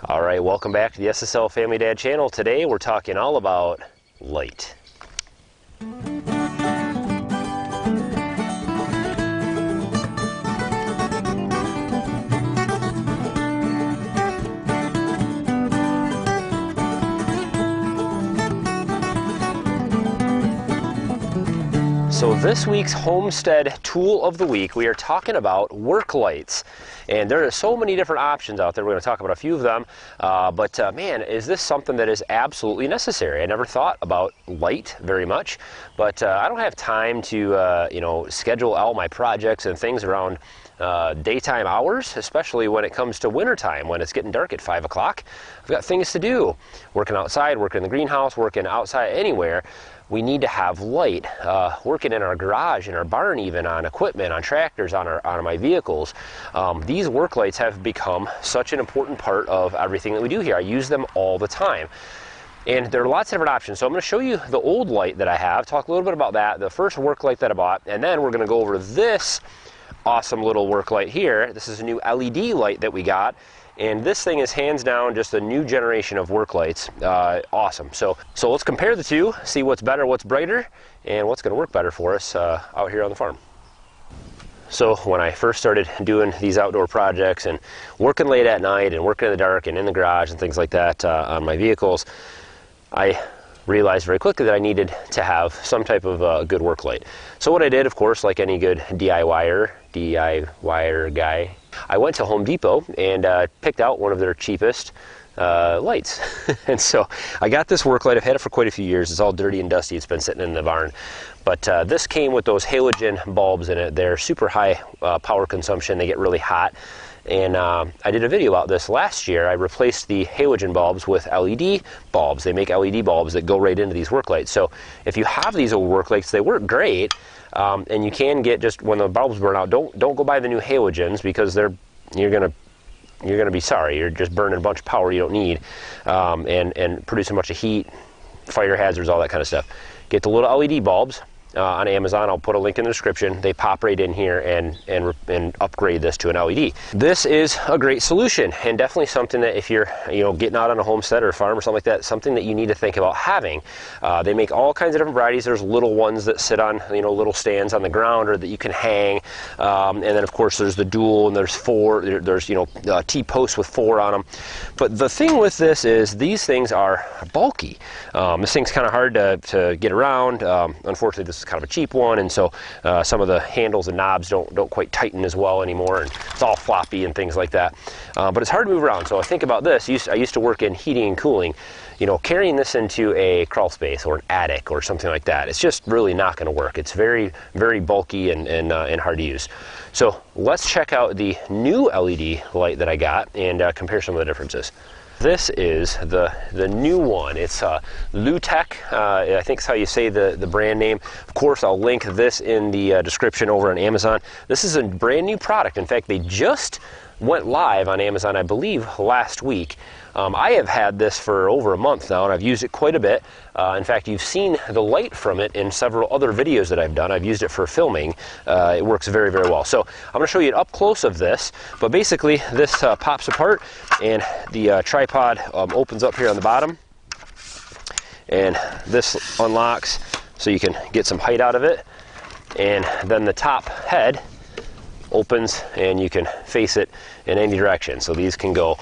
All right, welcome back to the SSL Family Dad channel. Today we're talking all about light. So this week's homestead tool of the week, we are talking about work lights. And there are so many different options out there. We're going to talk about a few of them. Man, is this something that is absolutely necessary? I never thought about light very much, but I don't have time to schedule all my projects and things around daytime hours, especially when it comes to wintertime, when it's getting dark at 5 o'clock. I've got things to do. Working outside, working in the greenhouse, working outside, anywhere. We need to have light. Working in our garage, in our barn even, on equipment, on tractors, on my vehicles. These work lights have become such an important part of everything that we do here. I use them all the time. And there are lots of different options. So I'm going to show you the old light that I have, talk a little bit about that, the first work light that I bought, and then we're going to go over this awesome little work light here. This is a new LED light that we got. And this thing is hands down just a new generation of work lights. Awesome. So let's compare the two, see what's better, what's brighter, and what's going to work better for us out here on the farm. So when I first started doing these outdoor projects and working late at night and working in the dark and in the garage and things like that on my vehicles, I realized very quickly that I needed to have some type of good work light. So what I did, of course, like any good DIYer guy, I went to Home Depot and picked out one of their cheapest lights. And so I got this work light. I've had it for quite a few years. It's all dirty and dusty. It's been sitting in the barn. But this came with those halogen bulbs in it. They're super high power consumption. They get really hot. And I did a video about this last year. I replaced the halogen bulbs with LED bulbs. They make LED bulbs that go right into these work lights. So if you have these old work lights, they work great. And you can get, just when the bulbs burn out, don't go buy the new halogens, because you're gonna be sorry. You're just burning a bunch of power you don't need, and producing a bunch of heat, fire hazards, all that kind of stuff. Get the little LED bulbs on Amazon. I'll put a link in the description. They pop right in here and upgrade this to an LED. This is a great solution, and definitely something that if you're getting out on a homestead or a farm or something like that, something that you need to think about having. They make all kinds of different varieties. There's little ones that sit on little stands on the ground or that you can hang, and then of course there's the dual, and there's four. There's T-posts with 4 on them. But the thing with this is these things are bulky. This thing's kind of hard to get around. Unfortunately, this is kind of a cheap one, and so some of the handles and knobs don't quite tighten as well anymore, and it's all floppy and things like that. But it's hard to move around. So I think about this. I used to work in heating and cooling. Carrying this into a crawl space or an attic or something like that, it's just really not going to work. It's very, very bulky and hard to use. So let's check out the new LED light that I got and compare some of the differences. This is the new one. It's Lutech, I think is how you say the brand name. Of course, I'll link this in the description over on Amazon. This is a brand new product. In fact, they just went live on Amazon, I believe, last week. I have had this for over a month now, and I've used it quite a bit. In fact, you've seen the light from it in several other videos that I've done. I've used it for filming. It works very, very well. So I'm going to show you an up close of this, but basically this pops apart, and the tripod opens up here on the bottom, and this unlocks so you can get some height out of it, and then the top head opens and you can face it in any direction. So these can go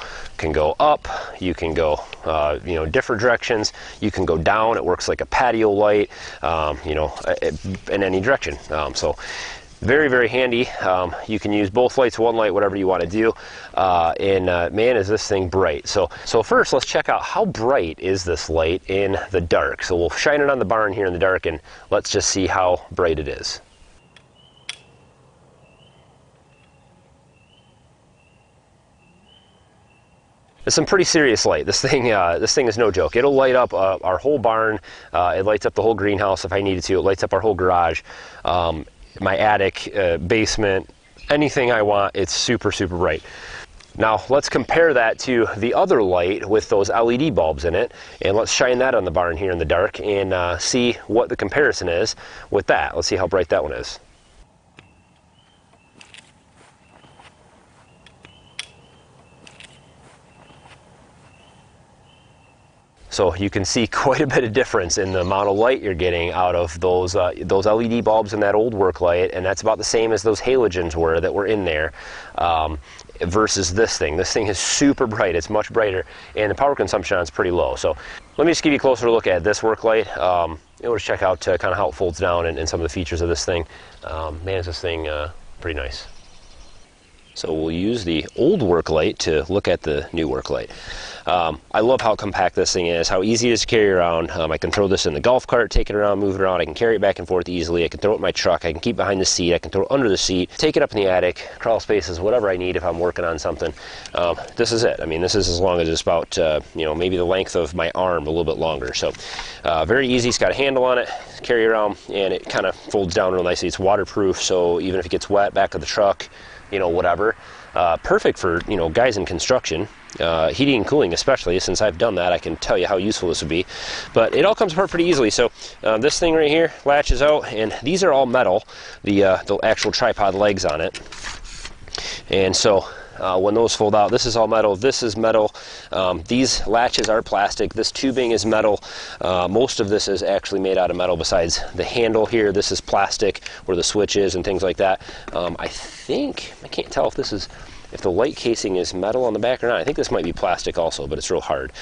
up, you can go different directions, you can go down. It works like a patio light, in any direction. So very, very handy. You can use both lights, one light, whatever you want to do. Man, is this thing bright. So first, let's check out how bright is this light in the dark. So we'll shine it on the barn here in the dark, and let's just see how bright it is. It's some pretty serious light. This thing is no joke. It'll light up our whole barn. It lights up the whole greenhouse if I needed to. It lights up our whole garage, my attic, basement, anything I want. It's super, super bright. Now let's compare that to the other light with those LED bulbs in it, and let's shine that on the barn here in the dark and see what the comparison is with that. Let's see how bright that one is. So you can see quite a bit of difference in the amount of light you're getting out of those LED bulbs in that old Worklight, and that's about the same as those halogens were that were in there. Versus this thing. This thing is super bright. It's much brighter, and the power consumption on it's pretty low. So let me just give you a closer look at this Worklight. We'll just check out kind of how it folds down and some of the features of this thing. Man, is this thing pretty nice. So we'll use the old Worklight to look at the new Worklight. I love how compact this thing is, how easy it is to carry around. I can throw this in the golf cart, take it around, move it around. I can carry it back and forth easily. I can throw it in my truck. I can keep behind the seat. I can throw it under the seat, take it up in the attic, crawl spaces, whatever I need if I'm working on something. This is it. I mean, this is as long as it's about, maybe the length of my arm, a little bit longer. So very easy. It's got a handle on it, carry around, and it kind of folds down real nicely. It's waterproof, so even if it gets wet, back of the truck, whatever. Perfect for, guys in construction, heating and cooling especially. Since I've done that, I can tell you how useful this would be. But it all comes apart pretty easily. So this thing right here latches out, and these are all metal, the actual tripod legs on it. And so when those fold out, this is all metal, this is metal. These latches are plastic, this tubing is metal. Most of this is actually made out of metal besides the handle here. This is plastic where the switch is and things like that. I can't tell if the light casing is metal on the back or not. I think this might be plastic also, but it's real hard.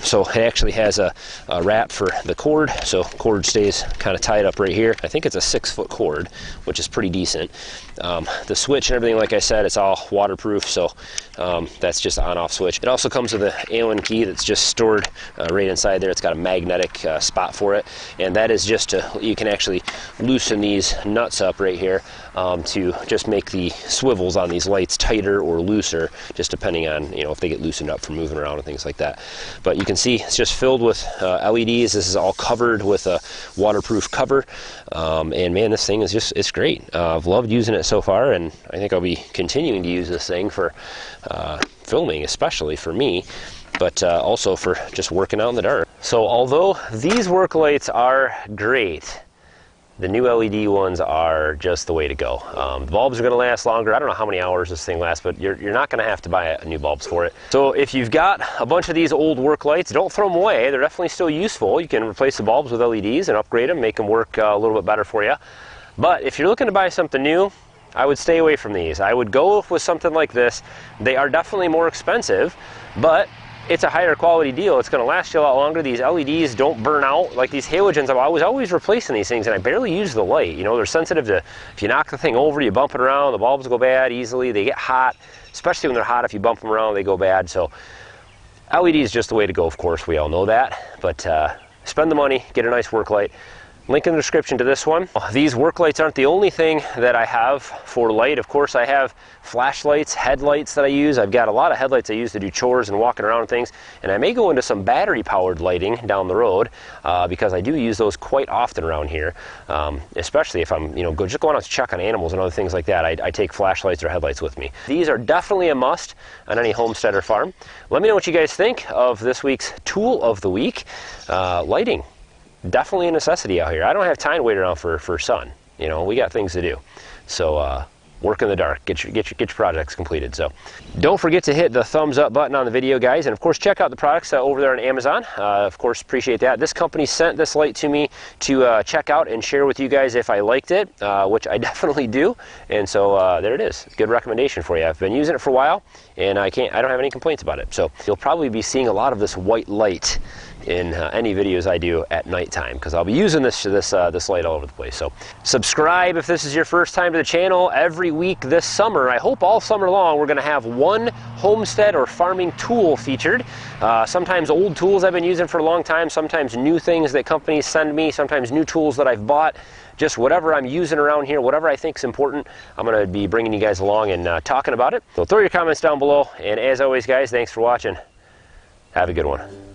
So it actually has a wrap for the cord, so cord stays kind of tied up right here. I think it's a 6-foot cord, which is pretty decent. The switch and everything, like I said, it's all waterproof, so that's just an on-off switch. It also comes with an Allen key that's just stored right inside there. It's got a magnetic spot for it, and that is just you can actually loosen these nuts up right here to just make the swivels on these lights tighter or looser, just depending on if they get loosened up from moving around and things like that. But you can see it's just filled with LEDs. This is all covered with a waterproof cover, and man, this thing is it's great. I've loved using it so far, and I think I'll be continuing to use this thing for filming, especially for me, but also for just working out in the dark. So although these Worklights are great, the new LED ones are just the way to go. The bulbs are going to last longer. I don't know how many hours this thing lasts, but you're not going to have to buy new bulbs for it. So if you've got a bunch of these old Worklights, don't throw them away. They're definitely still useful. You can replace the bulbs with LEDs and upgrade them, make them work a little bit better for you. But if you're looking to buy something new, I would stay away from these. I would go with something like this. They are definitely more expensive, but it's a higher quality deal. It's going to last you a lot longer. These LEDs don't burn out like these halogens. I was always replacing these things, and I barely use the light. They're sensitive to, if you knock the thing over, you bump it around, the bulbs go bad easily. They get hot, especially when they're hot. If you bump them around, they go bad. So LED is just the way to go, of course. We all know that. But spend the money, get a nice Worklight. Link in the description to this one. These Worklights aren't the only thing that I have for light. Of course, I have flashlights, headlights that I use. I've got a lot of headlights I use to do chores and walking around and things. And I may go into some battery-powered lighting down the road because I do use those quite often around here. Especially if I'm, just going out to check on animals and other things like that. I take flashlights or headlights with me. These are definitely a must on any homestead or farm. Let me know what you guys think of this week's tool of the week, lighting. Definitely a necessity out here. I don't have time to wait around for sun. We got things to do. So work in the dark. Get your projects completed. So don't forget to hit the thumbs up button on the video, guys. And of course, check out the products over there on Amazon. Of course, appreciate that. This company sent this light to me to check out and share with you guys if I liked it, which I definitely do. And so there it is. Good recommendation for you. I've been using it for a while, and I don't have any complaints about it. So you'll probably be seeing a lot of this white light in any videos I do at nighttime, because I'll be using this light all over the place. So subscribe if this is your first time to the channel. Every week this summer, I hope all summer long, we're going to have one homestead or farming tool featured. Sometimes old tools I've been using for a long time, sometimes new things that companies send me, sometimes new tools that I've bought. Just whatever I'm using around here, whatever I think is important, I'm going to be bringing you guys along and talking about it. So throw your comments down below, and as always, guys, thanks for watching. Have a good one.